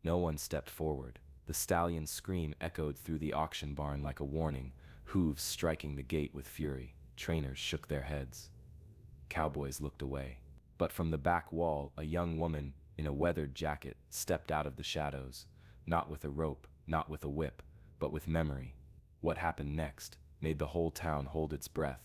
No one stepped forward. The stallion's scream echoed through the auction barn like a warning, hooves striking the gate with fury. Trainers shook their heads. Cowboys looked away. But from the back wall, a young woman in a weathered jacket stepped out of the shadows, not with a rope, not with a whip, but with memory. What happened next made the whole town hold its breath,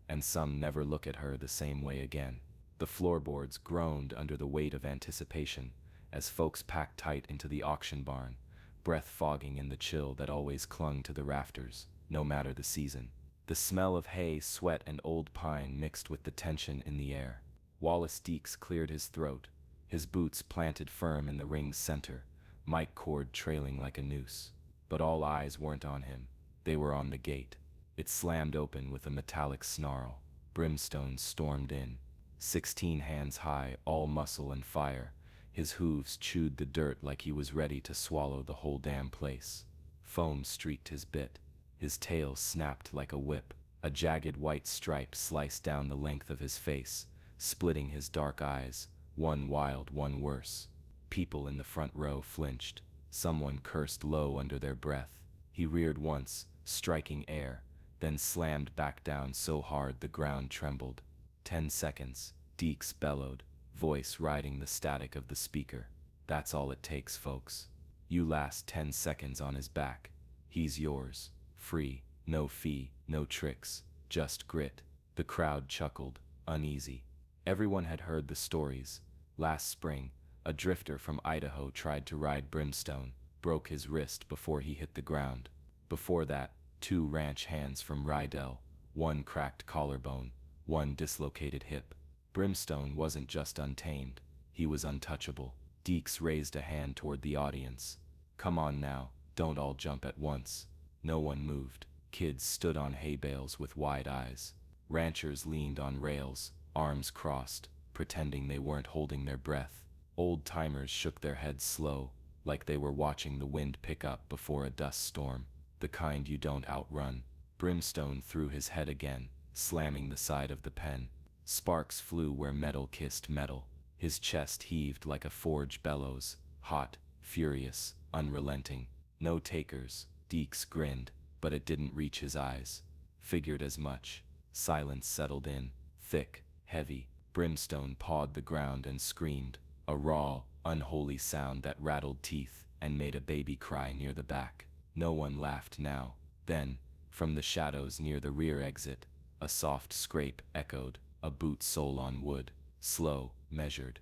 and some never look at her the same way again. The floorboards groaned under the weight of anticipation as folks packed tight into the auction barn, breath fogging in the chill that always clung to the rafters, no matter the season. The smell of hay, sweat, and old pine mixed with the tension in the air. Wallace Deeks cleared his throat, his boots planted firm in the ring's center, mic cord trailing like a noose. But all eyes weren't on him. They were on the gate. It slammed open with a metallic snarl. Brimstone stormed in, 16 hands high, all muscle and fire. His hooves chewed the dirt like he was ready to swallow the whole damn place. Foam streaked his bit. His tail snapped like a whip. A jagged white stripe sliced down the length of his face, splitting his dark eyes, one wild, one worse. People in the front row flinched. Someone cursed low under their breath. He reared once, striking air, then slammed back down so hard the ground trembled. 10 seconds, Deeks bellowed, voice riding the static of the speaker. That's all it takes, folks. You last 10 seconds on his back. He's yours. Free, no fee, no tricks, just grit. The crowd chuckled, uneasy. Everyone had heard the stories. Last spring, a drifter from Idaho tried to ride Brimstone, broke his wrist before he hit the ground. Before that, 2 ranch hands from Rydell, one cracked collarbone, one dislocated hip. Brimstone wasn't just untamed, he was untouchable. Deeks raised a hand toward the audience. Come on now, don't all jump at once. No one moved. Kids stood on hay bales with wide eyes. Ranchers leaned on rails, arms crossed, pretending they weren't holding their breath. Old-timers shook their heads slow, like they were watching the wind pick up before a dust storm, the kind you don't outrun. Brimstone threw his head again, slamming the side of the pen. Sparks flew where metal kissed metal. His chest heaved like a forge bellows, hot, furious, unrelenting. No takers. Deeks grinned, but it didn't reach his eyes. Figured as much. Silence settled in, thick, heavy. Brimstone pawed the ground and screamed, a raw, unholy sound that rattled teeth and made a baby cry near the back. No one laughed now. Then, from the shadows near the rear exit, a soft scrape echoed, a boot sole on wood, slow, measured.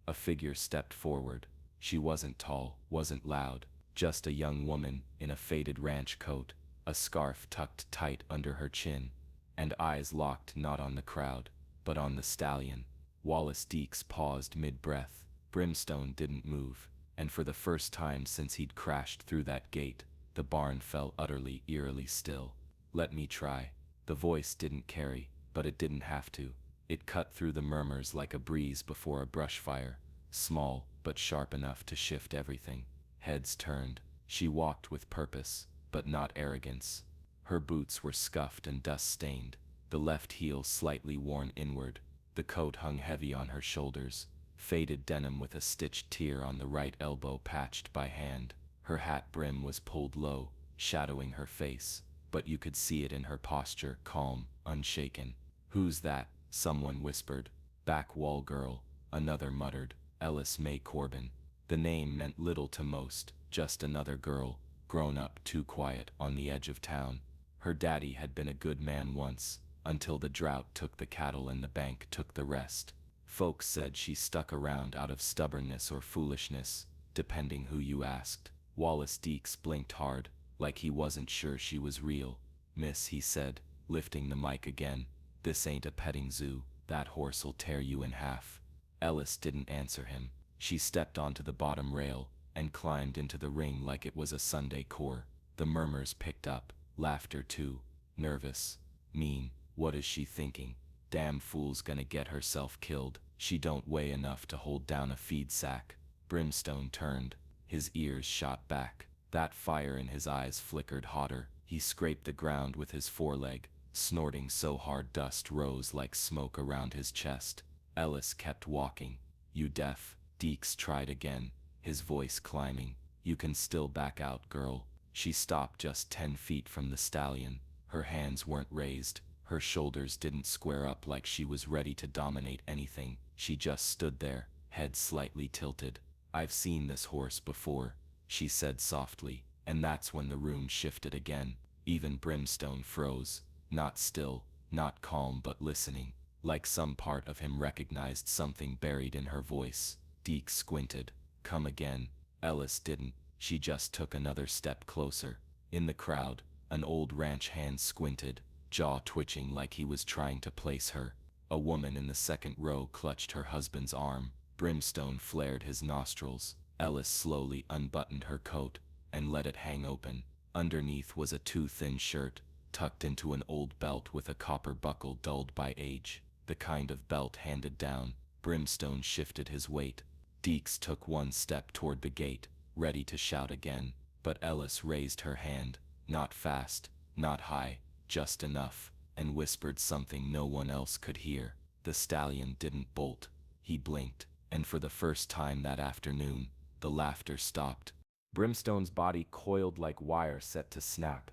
A figure stepped forward. She wasn't tall, wasn't loud. Just a young woman in a faded ranch coat, a scarf tucked tight under her chin, and eyes locked not on the crowd, but on the stallion. Wallace Deeks paused mid-breath. Brimstone didn't move, and for the first time since he'd crashed through that gate, the barn fell utterly, eerily still. Let me try. The voice didn't carry, but it didn't have to. It cut through the murmurs like a breeze before a brush fire, small but sharp enough to shift everything. Heads turned. She walked with purpose, but not arrogance. Her boots were scuffed and dust-stained, the left heel slightly worn inward. The coat hung heavy on her shoulders, faded denim with a stitched tear on the right elbow patched by hand. Her hat brim was pulled low, shadowing her face, but you could see it in her posture, calm, unshaken. Who's that? Someone whispered. Back wall girl, another muttered. Ellis Corbin. The name meant little to most, just another girl, grown up too quiet on the edge of town. Her daddy had been a good man once, until the drought took the cattle and the bank took the rest. Folks said she stuck around out of stubbornness or foolishness, depending who you asked. Wallace Deeks blinked hard, like he wasn't sure she was real. Miss, he said, lifting the mic again, this ain't a petting zoo, that horse'll tear you in half. Ellis didn't answer him. She stepped onto the bottom rail and climbed into the ring like it was a Sunday core. The murmurs picked up, laughter too. Nervous, mean, what is she thinking? Damn fool's gonna get herself killed. She don't weigh enough to hold down a feed sack. Brimstone turned, his ears shot back. That fire in his eyes flickered hotter. He scraped the ground with his foreleg, snorting so hard dust rose like smoke around his chest. Ellis kept walking. You deaf? Deeks tried again, his voice climbing. You can still back out, girl. She stopped just 10 feet from the stallion. Her hands weren't raised. Her shoulders didn't square up like she was ready to dominate anything. She just stood there, head slightly tilted. I've seen this horse before, she said softly, and that's when the room shifted again. Even Brimstone froze, not still, not calm but listening, like some part of him recognized something buried in her voice. Deke squinted. Come again. Ellis didn't. She just took another step closer. In the crowd, an old ranch hand squinted, jaw twitching like he was trying to place her. A woman in the second row clutched her husband's arm. Brimstone flared his nostrils. Ellis slowly unbuttoned her coat and let it hang open. Underneath was a too-thin shirt, tucked into an old belt with a copper buckle dulled by age, the kind of belt handed down. Brimstone shifted his weight. Deeks took one step toward the gate, ready to shout again, but Ellis raised her hand, not fast, not high, just enough, and whispered something no one else could hear. The stallion didn't bolt. He blinked, and for the first time that afternoon, the laughter stopped. Brimstone's body coiled like wire set to snap.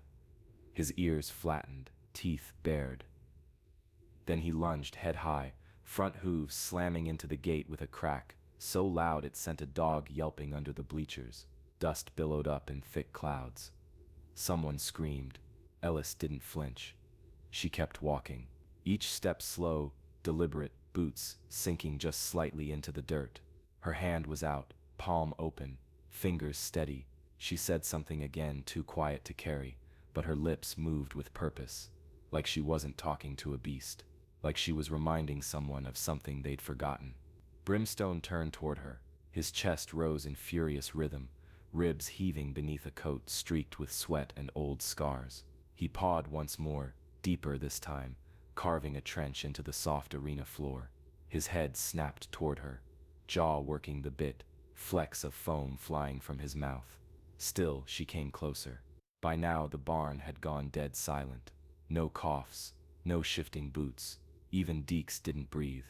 His ears flattened, teeth bared. Then he lunged head high, front hooves slamming into the gate with a crack, so loud it sent a dog yelping under the bleachers. Dust billowed up in thick clouds. Someone screamed. Ellis didn't flinch. She kept walking, each step slow, deliberate, boots sinking just slightly into the dirt. Her hand was out, palm open, fingers steady. She said something again, too quiet to carry, but her lips moved with purpose, like she wasn't talking to a beast, like she was reminding someone of something they'd forgotten. Brimstone turned toward her. His chest rose in furious rhythm, ribs heaving beneath a coat streaked with sweat and old scars. He pawed once more, deeper this time, carving a trench into the soft arena floor. His head snapped toward her, jaw working the bit, flecks of foam flying from his mouth. Still, she came closer. By now the barn had gone dead silent. No coughs, no shifting boots. Even Deeks didn't breathe.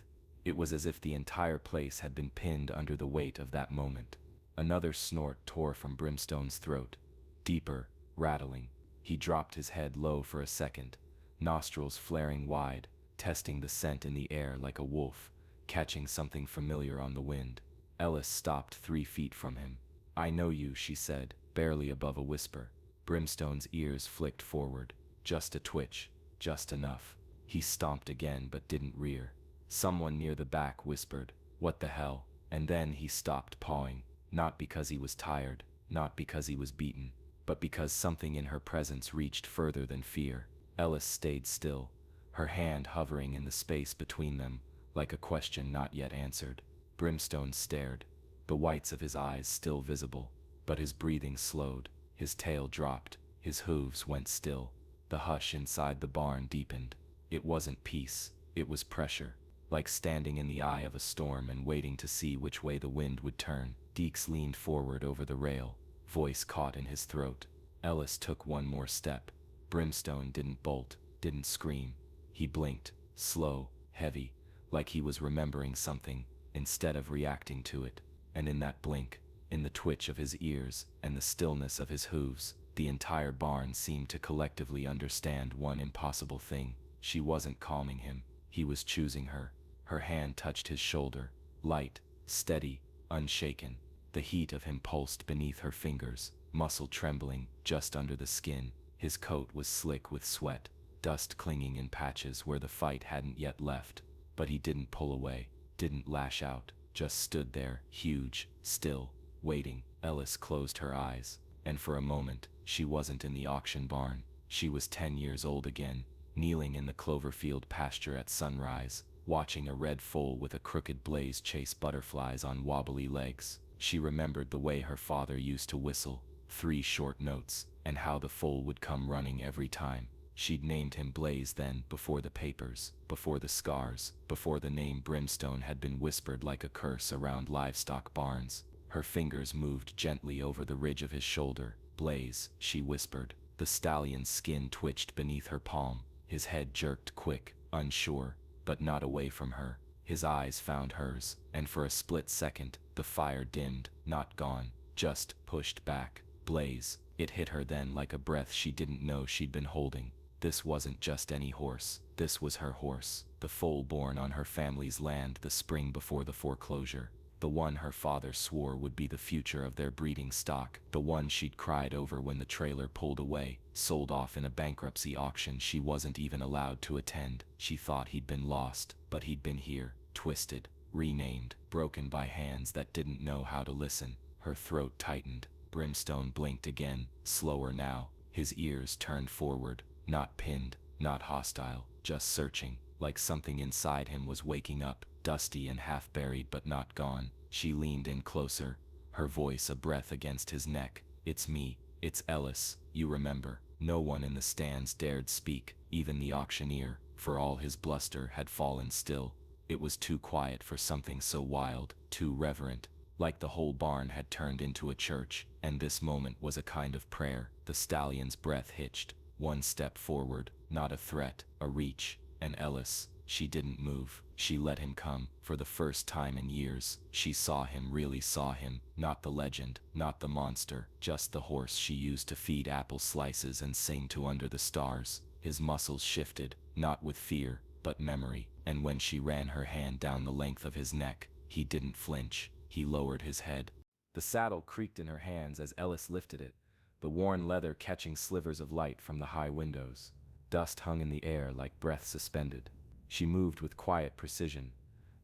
It was as if the entire place had been pinned under the weight of that moment. Another snort tore from Brimstone's throat. Deeper, rattling. He dropped his head low for a second, nostrils flaring wide, testing the scent in the air like a wolf, catching something familiar on the wind. Ellis stopped 3 feet from him. I know you, she said, barely above a whisper. Brimstone's ears flicked forward. Just a twitch, just enough. He stomped again but didn't rear. Someone near the back whispered, "What the hell?" And then he stopped pawing, not because he was tired, not because he was beaten, but because something in her presence reached further than fear. Ellis stayed still, her hand hovering in the space between them, like a question not yet answered. Brimstone stared, the whites of his eyes still visible, but his breathing slowed, his tail dropped, his hooves went still. The hush inside the barn deepened. It wasn't peace, it was pressure, like standing in the eye of a storm and waiting to see which way the wind would turn. Deeks leaned forward over the rail, voice caught in his throat. Ellis took one more step. Brimstone didn't bolt, didn't scream. He blinked, slow, heavy, like he was remembering something, instead of reacting to it. And in that blink, in the twitch of his ears and the stillness of his hooves, the entire barn seemed to collectively understand one impossible thing. She wasn't calming him, he was choosing her. Her hand touched his shoulder, light, steady, unshaken. The heat of him pulsed beneath her fingers, muscle trembling just under the skin. His coat was slick with sweat, dust clinging in patches where the fight hadn't yet left. But he didn't pull away, didn't lash out, just stood there, huge, still, waiting. Ellis closed her eyes, and for a moment, she wasn't in the auction barn. She was 10 years old again, kneeling in the cloverfield pasture at sunrise, watching a red foal with a crooked blaze chase butterflies on wobbly legs. She remembered the way her father used to whistle, 3 short notes, and how the foal would come running every time. She'd named him Blaze then, before the papers, before the scars, before the name Brimstone had been whispered like a curse around livestock barns. Her fingers moved gently over the ridge of his shoulder. Blaze, she whispered. The stallion's skin twitched beneath her palm. His head jerked quick, unsure, but not away from her. His eyes found hers, and for a split second, the fire dimmed, not gone, just pushed back. Blaze. It hit her then like a breath she didn't know she'd been holding. This wasn't just any horse. This was her horse. The foal born on her family's land the spring before the foreclosure. The one her father swore would be the future of their breeding stock. The one she'd cried over when the trailer pulled away, sold off in a bankruptcy auction she wasn't even allowed to attend. She thought he'd been lost, but he'd been here, twisted, renamed, broken by hands that didn't know how to listen. Her throat tightened. Brimstone blinked again, slower now, his ears turned forward, not pinned, not hostile, just searching, like something inside him was waking up, dusty and half-buried but not gone. She leaned in closer, her voice a breath against his neck. "It's me, it's Ellis, you remember." No one in the stands dared speak, even the auctioneer, for all his bluster, had fallen still. It was too quiet for something so wild, too reverent. Like the whole barn had turned into a church, and this moment was a kind of prayer. The stallion's breath hitched, one step forward, not a threat, a reach, and Ellis, she didn't move. She let him come. For the first time in years, she saw him, really saw him, not the legend, not the monster, just the horse she used to feed apple slices and sing to under the stars. His muscles shifted, not with fear, but memory, and when she ran her hand down the length of his neck, he didn't flinch. He lowered his head. The saddle creaked in her hands as Ellis lifted it, the worn leather catching slivers of light from the high windows. Dust hung in the air like breath suspended. She moved with quiet precision.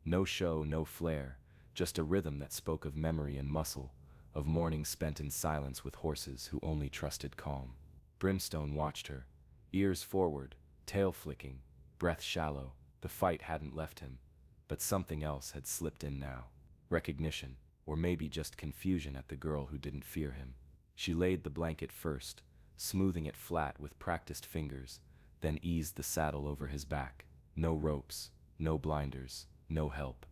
No show, no flair, just a rhythm that spoke of memory and muscle, of mornings spent in silence with horses who only trusted calm. Brimstone watched her, ears forward, tail flicking, breath shallow. The fight hadn't left him, but something else had slipped in now. Recognition, or maybe just confusion at the girl who didn't fear him. She laid the blanket first, smoothing it flat with practiced fingers, then eased the saddle over his back. No ropes, no blinders, no help.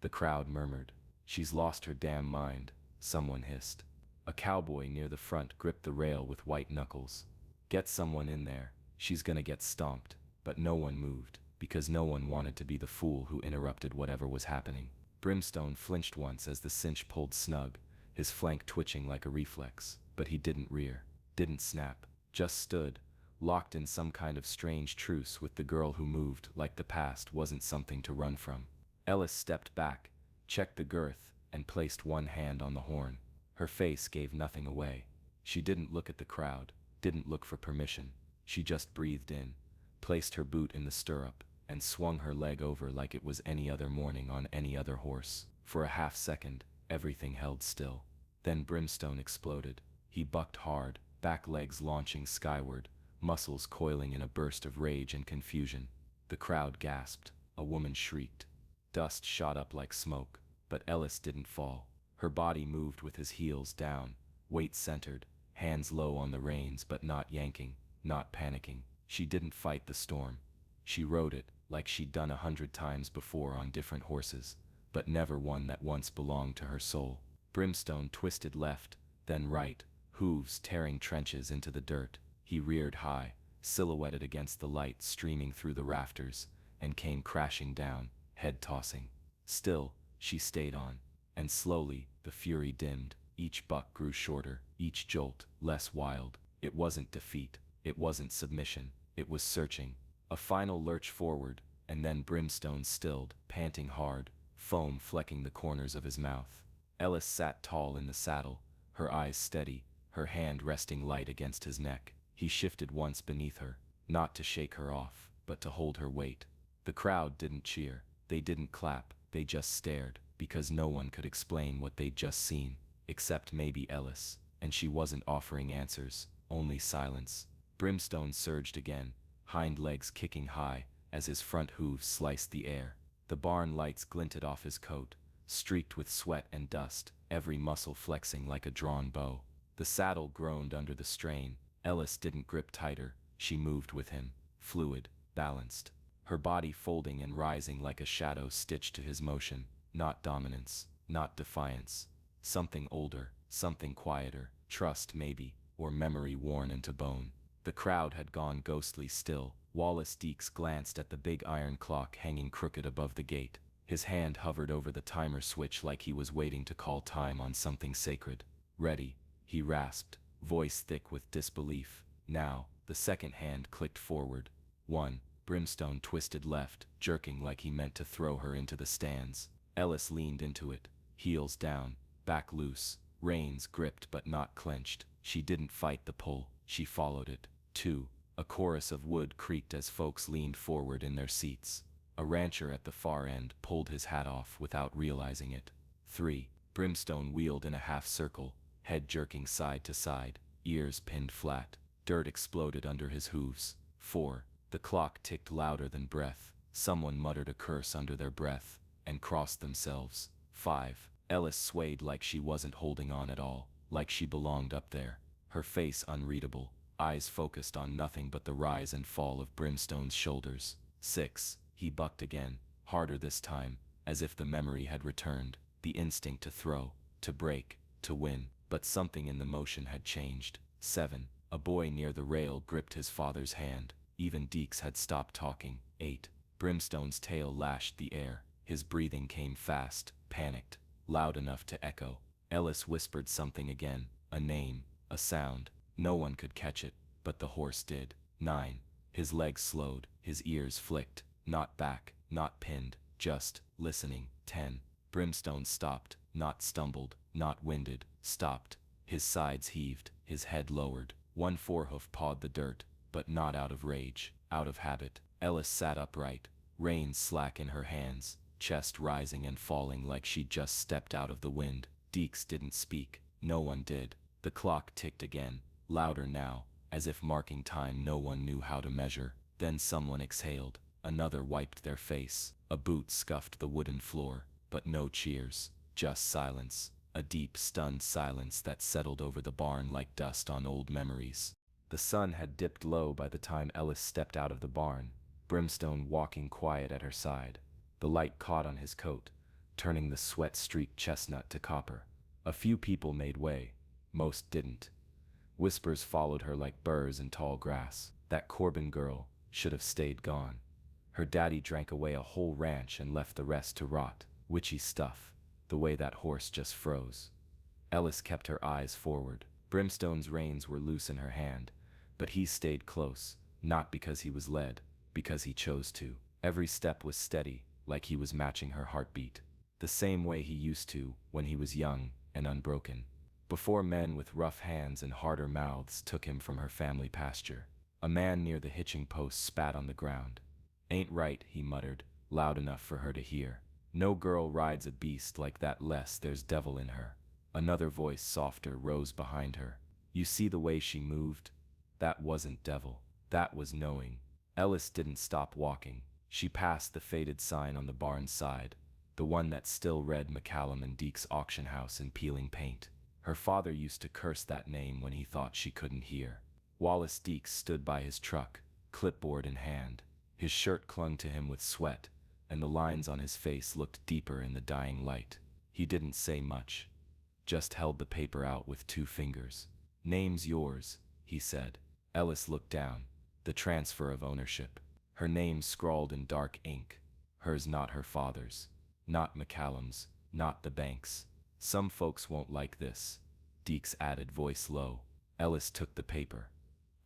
The crowd murmured. "She's lost her damn mind," someone hissed. A cowboy near the front gripped the rail with white knuckles. "Get someone in there, she's gonna get stomped." But no one moved, because no one wanted to be the fool who interrupted whatever was happening. Brimstone flinched once as the cinch pulled snug, his flank twitching like a reflex, but he didn't rear, didn't snap, just stood, locked in some kind of strange truce with the girl who moved like the past wasn't something to run from. Ellis stepped back, checked the girth, and placed one hand on the horn. Her face gave nothing away. She didn't look at the crowd, didn't look for permission. She just breathed in, placed her boot in the stirrup, and swung her leg over like it was any other morning on any other horse. For a half second, everything held still. Then Brimstone exploded. He bucked hard, back legs launching skyward, muscles coiling in a burst of rage and confusion. The crowd gasped. A woman shrieked. Dust shot up like smoke, but Ellis didn't fall. Her body moved with his heels down, weight centered, hands low on the reins but not yanking, not panicking. She didn't fight the storm. She rode it, like she'd done 100 times before on different horses, but never one that once belonged to her soul. Brimstone twisted left, then right, hooves tearing trenches into the dirt. He reared high, silhouetted against the light streaming through the rafters, and came crashing down, head tossing. Still, she stayed on, and slowly, the fury dimmed. Each buck grew shorter, each jolt less wild. It wasn't defeat, it wasn't submission, it was searching. A final lurch forward, and then Brimstone stilled, panting hard, foam flecking the corners of his mouth. Ellis sat tall in the saddle, her eyes steady, her hand resting light against his neck. He shifted once beneath her, not to shake her off, but to hold her weight. The crowd didn't cheer, they didn't clap, they just stared, because no one could explain what they'd just seen, except maybe Ellis, and she wasn't offering answers, only silence. Brimstone surged again, hind legs kicking high, as his front hooves sliced the air. The barn lights glinted off his coat, streaked with sweat and dust, every muscle flexing like a drawn bow. The saddle groaned under the strain. Ellis didn't grip tighter, she moved with him, fluid, balanced. Her body folding and rising like a shadow stitched to his motion, not dominance, not defiance. Something older, something quieter, trust maybe, or memory worn into bone. The crowd had gone ghostly still. Wallace Deeks glanced at the big iron clock hanging crooked above the gate. His hand hovered over the timer switch like he was waiting to call time on something sacred. Ready, he rasped, voice thick with disbelief. Now, the second hand clicked forward. 1. Brimstone twisted left, jerking like he meant to throw her into the stands. Ellis leaned into it, heels down, back loose, reins gripped but not clenched. She didn't fight the pull, she followed it. 2. A chorus of wood creaked as folks leaned forward in their seats. A rancher at the far end pulled his hat off without realizing it. 3. Brimstone wheeled in a half circle, head jerking side to side, ears pinned flat. Dirt exploded under his hooves. 4. The clock ticked louder than breath. Someone muttered a curse under their breath and crossed themselves. 5. Ellis swayed like she wasn't holding on at all, like she belonged up there. Her face unreadable, eyes focused on nothing but the rise and fall of Brimstone's shoulders. 6. He bucked again, harder this time, as if the memory had returned, the instinct to throw, to break, to win. But something in the motion had changed. 7. A boy near the rail gripped his father's hand. Even Deeks had stopped talking. 8. Brimstone's tail lashed the air. His breathing came fast, panicked, loud enough to echo. Ellis whispered something again, a name, a sound. No one could catch it, but the horse did. 9. His legs slowed, his ears flicked, not back, not pinned, just listening. 10. Brimstone stopped, not stumbled, not winded, stopped. His sides heaved, his head lowered. One forehoof pawed the dirt, but not out of rage, out of habit. Ellis sat upright, reins slack in her hands, chest rising and falling like she'd just stepped out of the wind. Deeks didn't speak, no one did. The clock ticked again, louder now, as if marking time no one knew how to measure. Then someone exhaled, another wiped their face. A boot scuffed the wooden floor, but no cheers, just silence. A deep, stunned silence that settled over the barn like dust on old memories. The sun had dipped low by the time Ellis stepped out of the barn, Brimstone walking quiet at her side. The light caught on his coat, turning the sweat-streaked chestnut to copper. A few people made way, most didn't. Whispers followed her like burrs in tall grass. That Corbin girl should have stayed gone. Her daddy drank away a whole ranch and left the rest to rot. Witchy stuff, the way that horse just froze. Ellis kept her eyes forward. Brimstone's reins were loose in her hand, but he stayed close, not because he was led, because he chose to. Every step was steady, like he was matching her heartbeat, the same way he used to when he was young and unbroken, before men with rough hands and harder mouths took him from her family pasture. A man near the hitching post spat on the ground. "Ain't right," he muttered, loud enough for her to hear. "No girl rides a beast like that less there's devil in her." Another voice, softer, rose behind her. "You see the way she moved? That wasn't devil. That was knowing." Ellis didn't stop walking. She passed the faded sign on the barn side, the one that still read McCallum and Deeks Auction House in peeling paint. Her father used to curse that name when he thought she couldn't hear. Wallace Deeks stood by his truck, clipboard in hand. His shirt clung to him with sweat, and the lines on his face looked deeper in the dying light. He didn't say much, just held the paper out with 2 fingers. "Name's yours," he said. Ellis looked down. The transfer of ownership. Her name scrawled in dark ink. Hers, not her father's. Not McCallum's. Not the bank's. "Some folks won't like this," Deeks added, voice low. Ellis took the paper.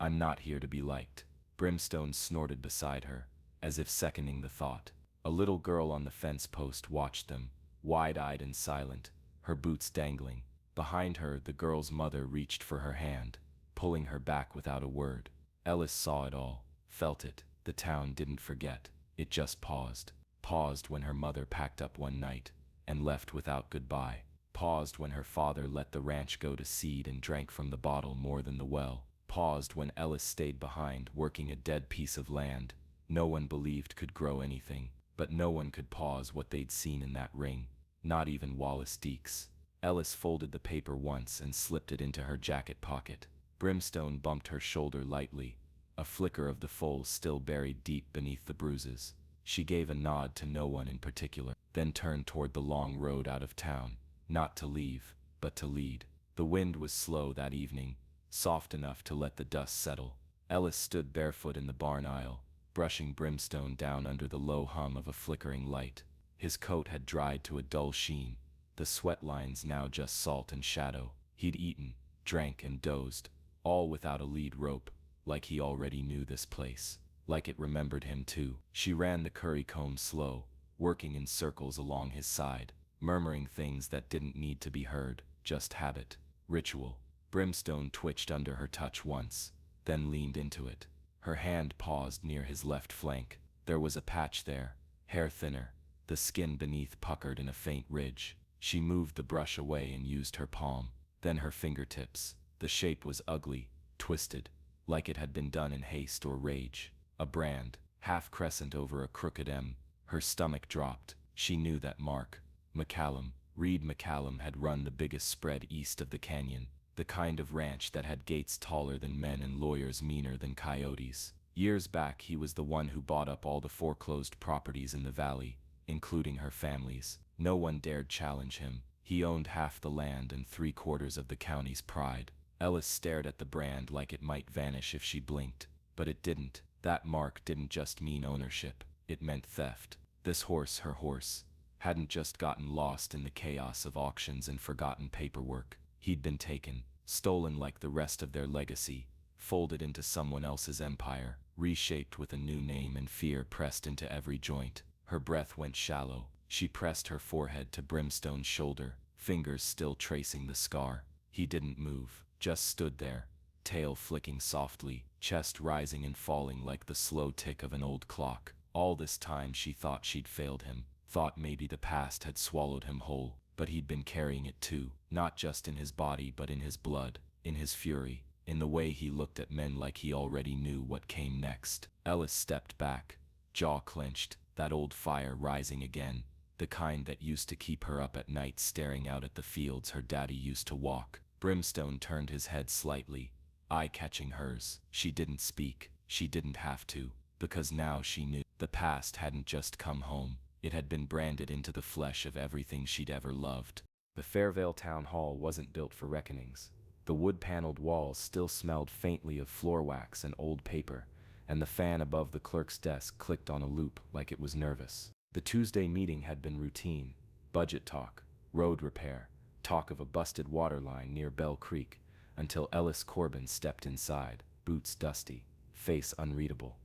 "I'm not here to be liked." Brimstone snorted beside her, as if seconding the thought. A little girl on the fence post watched them, wide-eyed and silent, her boots dangling. Behind her, the girl's mother reached for her hand, pulling her back without a word. Ellis saw it all, felt it. The town didn't forget. It just paused. Paused when her mother packed up one night and left without goodbye. Paused when her father let the ranch go to seed and drank from the bottle more than the well. Paused when Ellis stayed behind, working a dead piece of land no one believed could grow anything. But no one could pause what they'd seen in that ring, not even Wallace Deeks. Ellis folded the paper once and slipped it into her jacket pocket. Brimstone bumped her shoulder lightly, a flicker of the foal still buried deep beneath the bruises. She gave a nod to no one in particular, then turned toward the long road out of town, not to leave, but to lead. The wind was slow that evening, soft enough to let the dust settle. Ellis stood barefoot in the barn aisle, brushing Brimstone down under the low hum of a flickering light. His coat had dried to a dull sheen, the sweat lines now just salt and shadow. He'd eaten, drank, and dozed, all without a lead rope, like he already knew this place, like it remembered him too. She ran the curry comb slow, working in circles along his side, murmuring things that didn't need to be heard, just habit, ritual. Brimstone twitched under her touch once, then leaned into it. Her hand paused near his left flank. There was a patch there, hair thinner, the skin beneath puckered in a faint ridge. She moved the brush away and used her palm, then her fingertips. The shape was ugly, twisted, like it had been done in haste or rage. A brand, half crescent over a crooked M. Her stomach dropped. She knew that mark. McCallum, Reed McCallum, had run the biggest spread east of the canyon, the kind of ranch that had gates taller than men and lawyers meaner than coyotes. Years back he was the one who bought up all the foreclosed properties in the valley, including her family's. No one dared challenge him. He owned half the land and 3/4 of the county's pride. Ellis stared at the brand like it might vanish if she blinked, but it didn't. That mark didn't just mean ownership, it meant theft. This horse, her horse, hadn't just gotten lost in the chaos of auctions and forgotten paperwork. He'd been taken, stolen like the rest of their legacy, folded into someone else's empire, reshaped with a new name and fear pressed into every joint. Her breath went shallow. She pressed her forehead to Brimstone's shoulder, fingers still tracing the scar. He didn't move, just stood there, tail flicking softly, chest rising and falling like the slow tick of an old clock. All this time she thought she'd failed him, thought maybe the past had swallowed him whole, but he'd been carrying it too, not just in his body but in his blood, in his fury, in the way he looked at men like he already knew what came next. Ellis stepped back, jaw clenched, that old fire rising again, the kind that used to keep her up at night staring out at the fields her daddy used to walk. Brimstone turned his head slightly, eye catching hers. She didn't speak, she didn't have to, because now she knew. The past hadn't just come home, it had been branded into the flesh of everything she'd ever loved. The Fairvale Town Hall wasn't built for reckonings. The wood-paneled walls still smelled faintly of floor wax and old paper, and the fan above the clerk's desk clicked on a loop like it was nervous. The Tuesday meeting had been routine: budget talk, road repair, talk of a busted water line near Bell Creek, until Ellis Corbin stepped inside, boots dusty, face unreadable.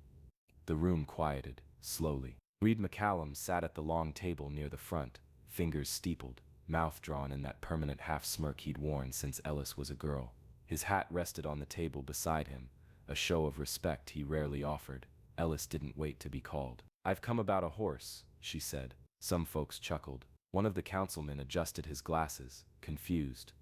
The room quieted, slowly. Reed McCallum sat at the long table near the front, fingers steepled, mouth drawn in that permanent half-smirk he'd worn since Ellis was a girl. His hat rested on the table beside him, a show of respect he rarely offered. Ellis didn't wait to be called. "I've come about a horse," she said. Some folks chuckled. One of the councilmen adjusted his glasses, confused.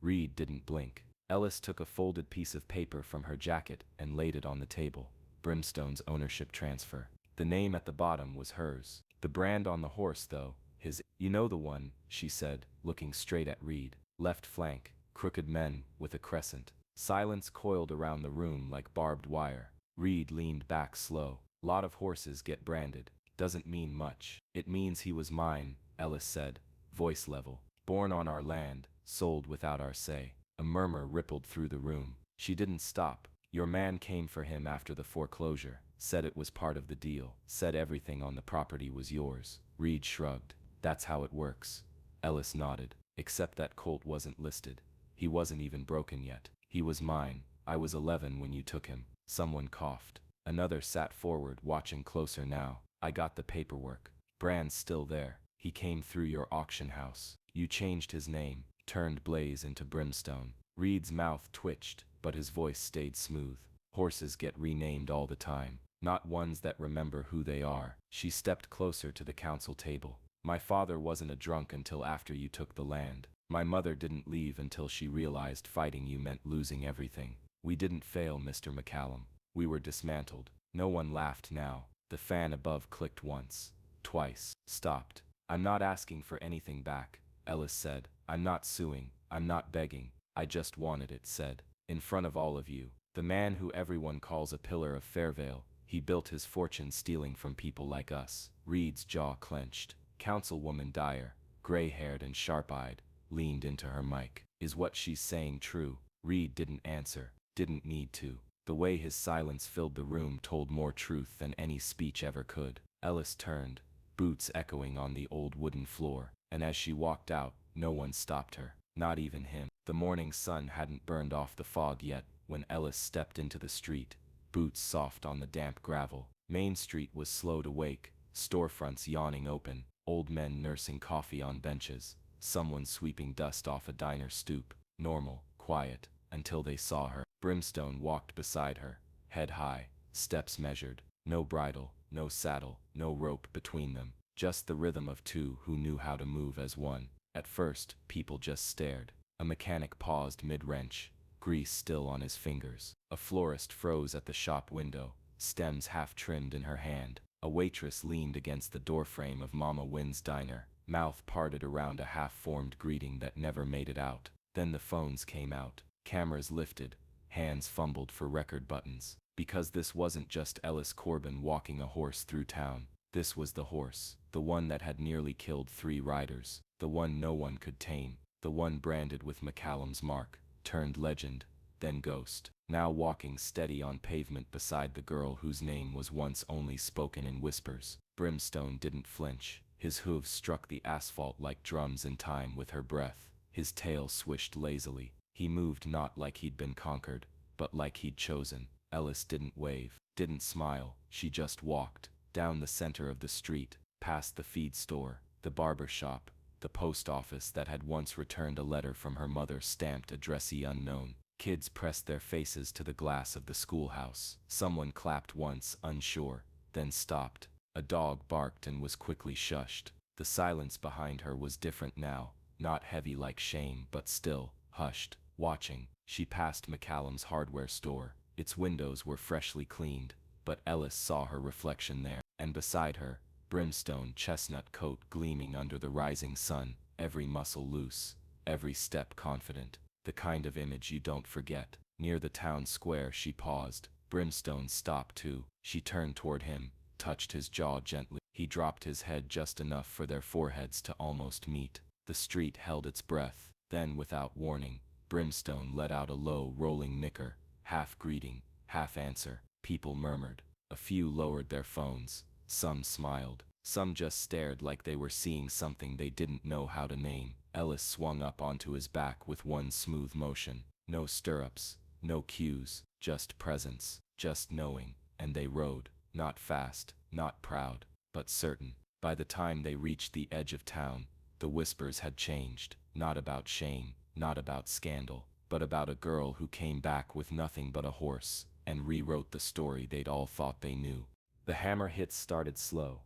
Reed didn't blink. Ellis took a folded piece of paper from her jacket and laid it on the table. Brimstone's ownership transfer. The name at the bottom was hers. The brand on the horse, though, his. "You know the one," she said, looking straight at Reed. "Left flank, crooked men, with a crescent." Silence coiled around the room like barbed wire. Reed leaned back slow. "Lot of horses get branded. Doesn't mean much." "It means he was mine," Ellis said, voice level. "Born on our land, sold without our say." A murmur rippled through the room. She didn't stop. "Your man came for him after the foreclosure, said it was part of the deal, said everything on the property was yours." Reed shrugged. "That's how it works." Ellis nodded. "Except that colt wasn't listed. He wasn't even broken yet. He was mine. I was 11 when you took him." Someone coughed. Another sat forward, watching closer now. "I got the paperwork. Brand's still there. He came through your auction house. You changed his name, turned Blaze into Brimstone." Reed's mouth twitched, but his voice stayed smooth. "Horses get renamed all the time, not ones that remember who they are." She stepped closer to the council table. "My father wasn't a drunk until after you took the land. My mother didn't leave until she realized fighting you meant losing everything. We didn't fail, Mr. McCallum. We were dismantled." No one laughed now. The fan above clicked once, twice, stopped. "I'm not asking for anything back," Ellis said. "I'm not suing, I'm not begging. I just wanted it said, in front of all of you. The man who everyone calls a pillar of Fairvale, he built his fortune stealing from people like us." Reed's jaw clenched. Councilwoman Dyer, gray-haired and sharp-eyed, leaned into her mic. "Is what she's saying true?" Reed didn't answer, didn't need to. The way his silence filled the room told more truth than any speech ever could. Ellis turned, boots echoing on the old wooden floor, and as she walked out, no one stopped her. Not even him. The morning sun hadn't burned off the fog yet when Ellis stepped into the street, boots soft on the damp gravel. Main Street was slow to wake, storefronts yawning open, old men nursing coffee on benches, someone sweeping dust off a diner stoop. Normal, quiet, until they saw her. Brimstone walked beside her, head high, steps measured, no bridle, no saddle, no rope between them, just the rhythm of two who knew how to move as one. At first, people just stared. A mechanic paused mid-wrench, grease still on his fingers. A florist froze at the shop window, stems half-trimmed in her hand. A waitress leaned against the doorframe of Mama Wynn's diner, mouth parted around a half-formed greeting that never made it out. Then the phones came out, cameras lifted, hands fumbled for record buttons. Because this wasn't just Ellis Corbin walking a horse through town. This was the horse, the one that had nearly killed 3 riders, the one no one could tame, the one branded with McCallum's mark, turned legend, then ghost, now walking steady on pavement beside the girl whose name was once only spoken in whispers. Brimstone didn't flinch. His hooves struck the asphalt like drums in time with her breath. His tail swished lazily. He moved not like he'd been conquered, but like he'd chosen. Ellis didn't wave, didn't smile. She just walked, down the center of the street, past the feed store, the barber shop, the post office that had once returned a letter from her mother stamped addressee unknown. Kids pressed their faces to the glass of the schoolhouse. Someone clapped once, unsure, then stopped. A dog barked and was quickly shushed. The silence behind her was different now, not heavy like shame but still, hushed, watching. She passed McCallum's hardware store. Its windows were freshly cleaned, but Ellis saw her reflection there, and beside her, Brimstone chestnut coat gleaming under the rising sun, every muscle loose, every step confident, the kind of image you don't forget. Near the town square she paused. Brimstone stopped too. She turned toward him, touched his jaw gently. He dropped his head just enough for their foreheads to almost meet. The street held its breath. Then, without warning, Brimstone let out a low, rolling nicker, half greeting, half answer. People murmured. A few lowered their phones. Some smiled. Some just stared like they were seeing something they didn't know how to name. Ellis swung up onto his back with one smooth motion. No stirrups, no cues, just presence, just knowing. And they rode, not fast, not proud, but certain. By the time they reached the edge of town, the whispers had changed. Not about shame, not about scandal, but about a girl who came back with nothing but a horse, and rewrote the story they'd all thought they knew. The hammer hits started slow.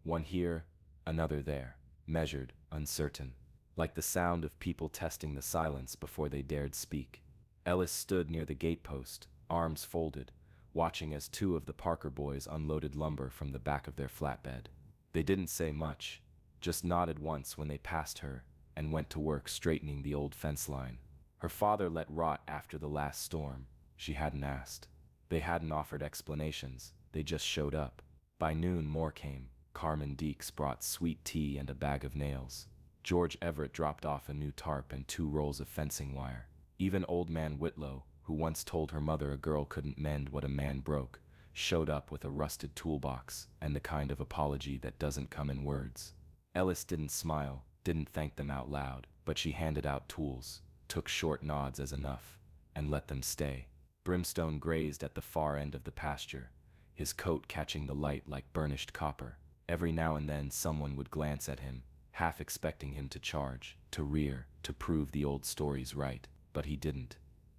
One here, another there, measured, uncertain, like the sound of people testing the silence before they dared speak. Ellis stood near the gatepost, arms folded, watching as 2 of the Parker boys unloaded lumber from the back of their flatbed. They didn't say much, just nodded once when they passed her, and went to work straightening the old fence line. Her father let rot after the last storm. She hadn't asked. They hadn't offered explanations. They just showed up. By noon more came. Carmen Deeks brought sweet tea and a bag of nails. George Everett dropped off a new tarp and 2 rolls of fencing wire. Even old man Whitlow, who once told her mother a girl couldn't mend what a man broke, showed up with a rusted toolbox and the kind of apology that doesn't come in words. Ellis didn't smile, didn't thank them out loud, but she handed out tools, took short nods as enough, and let them stay. Brimstone grazed at the far end of the pasture, his coat catching the light like burnished copper. Every now and then someone would glance at him, half expecting him to charge, to rear, to prove the old stories right, but he didn't.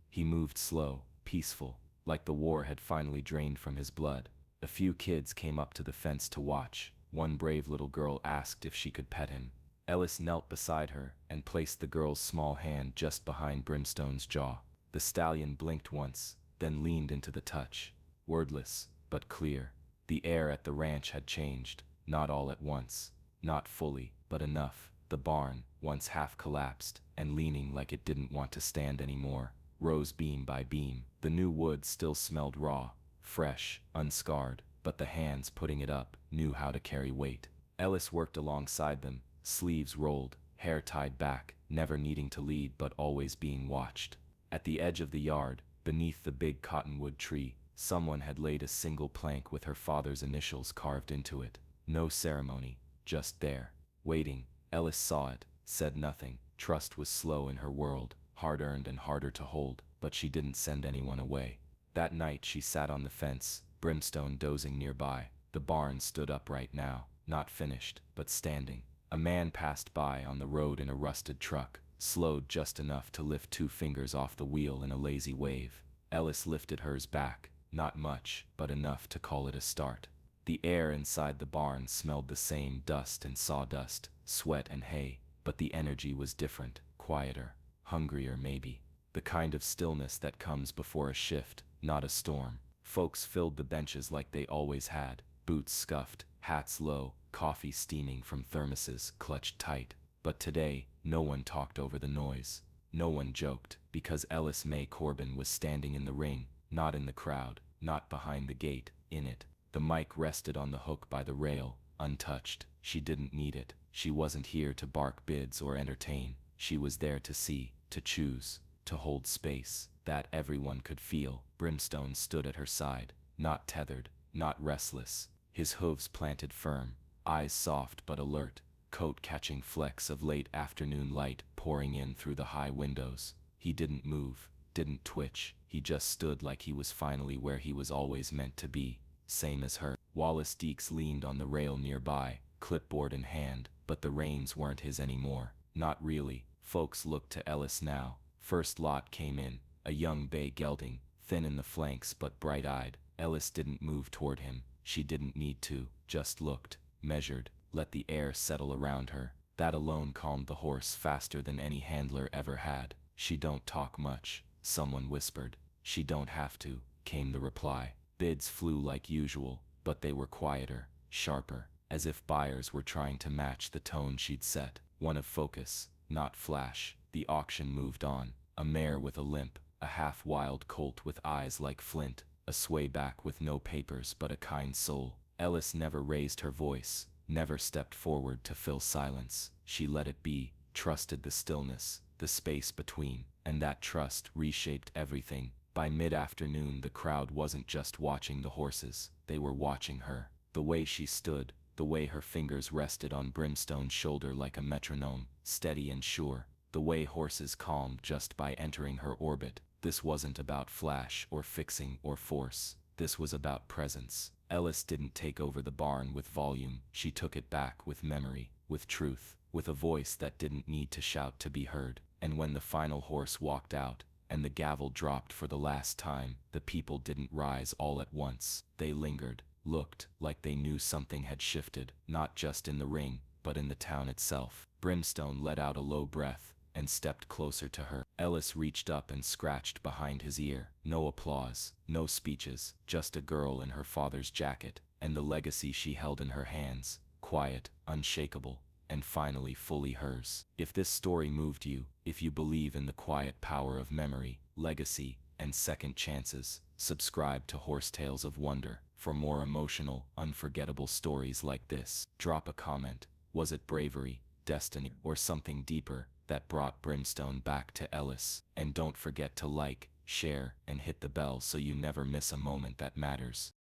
He moved slow, peaceful, like the war had finally drained from his blood. A few kids came up to the fence to watch. One brave little girl asked if she could pet him. Ellis knelt beside her and placed the girl's small hand just behind Brimstone's jaw. The stallion blinked once, then leaned into the touch. Wordless, but clear. The air at the ranch had changed, not all at once, not fully, but enough. The barn, once half collapsed, and leaning like it didn't want to stand anymore, rose beam by beam. The new wood still smelled raw, fresh, unscarred, but the hands putting it up knew how to carry weight. Ellis worked alongside them, sleeves rolled, hair tied back, never needing to lead but always being watched. At the edge of the yard, beneath the big cottonwood tree, someone had laid a single plank with her father's initials carved into it. No ceremony, just there, waiting. Ellis saw it, said nothing, Trust was slow in her world, hard-earned and harder to hold, but she didn't send anyone away. That night she sat on the fence, Brimstone dozing nearby. The barn stood upright now, not finished, but standing. A man passed by on the road in a rusted truck, slowed just enough to lift 2 fingers off the wheel in a lazy wave. Ellis lifted hers back, not much, but enough to call it a start. The air inside the barn smelled the same, dust and sawdust, sweat and hay, but the energy was different, quieter, hungrier maybe. The kind of stillness that comes before a shift, not a storm. Folks filled the benches like they always had, boots scuffed, hats low, coffee steaming from thermoses clutched tight. But today, no one talked over the noise. No one joked, because Ellis Corbin was standing in the ring, not in the crowd, not behind the gate, in it. The mic rested on the hook by the rail, untouched. She didn't need it. She wasn't here to bark bids or entertain. She was there to see, to choose, to hold space that everyone could feel. Brimstone stood at her side, not tethered, not restless, his hooves planted firm, eyes soft but alert, coat catching flecks of late afternoon light pouring in through the high windows. He didn't move, didn't twitch, he just stood like he was finally where he was always meant to be, same as her. Wallace Deeks leaned on the rail nearby, clipboard in hand, but the reins weren't his anymore. Not really. Folks looked to Ellis now. First lot came in, a young bay gelding, thin in the flanks but bright-eyed. Ellis didn't move toward him. She didn't need to, just looked, measured, let the air settle around her. That alone calmed the horse faster than any handler ever had. "She don't talk much," someone whispered. "She don't have to," came the reply. Bids flew like usual, but they were quieter, sharper, as if buyers were trying to match the tone she'd set, one of focus, not flash. The auction moved on. A mare with a limp, a half-wild colt with eyes like flint, a swayback with no papers but a kind soul. Ellis never raised her voice, never stepped forward to fill silence. She let it be, trusted the stillness, the space between, and that trust reshaped everything. By mid-afternoon the crowd wasn't just watching the horses, they were watching her. The way she stood, the way her fingers rested on Brimstone's shoulder like a metronome, steady and sure. The way horses calmed just by entering her orbit. This wasn't about flash or fixing or force. This was about presence. Ellis didn't take over the barn with volume. She took it back with memory, with truth, with a voice that didn't need to shout to be heard. And when the final horse walked out, and the gavel dropped for the last time, the people didn't rise all at once. They lingered, looked like they knew something had shifted, not just in the ring, but in the town itself. Brimstone let out a low breath and stepped closer to her. Ellis reached up and scratched behind his ear. No applause, no speeches, just a girl in her father's jacket, and the legacy she held in her hands, quiet, unshakable, and finally fully hers. If this story moved you, if you believe in the quiet power of memory, legacy, and second chances, subscribe to Horse Tales of Wonder for more emotional, unforgettable stories like this. Drop a comment. Was it bravery, destiny, or something deeper that brought Brimstone back to Ellis? And don't forget to like, share, and hit the bell so you never miss a moment that matters.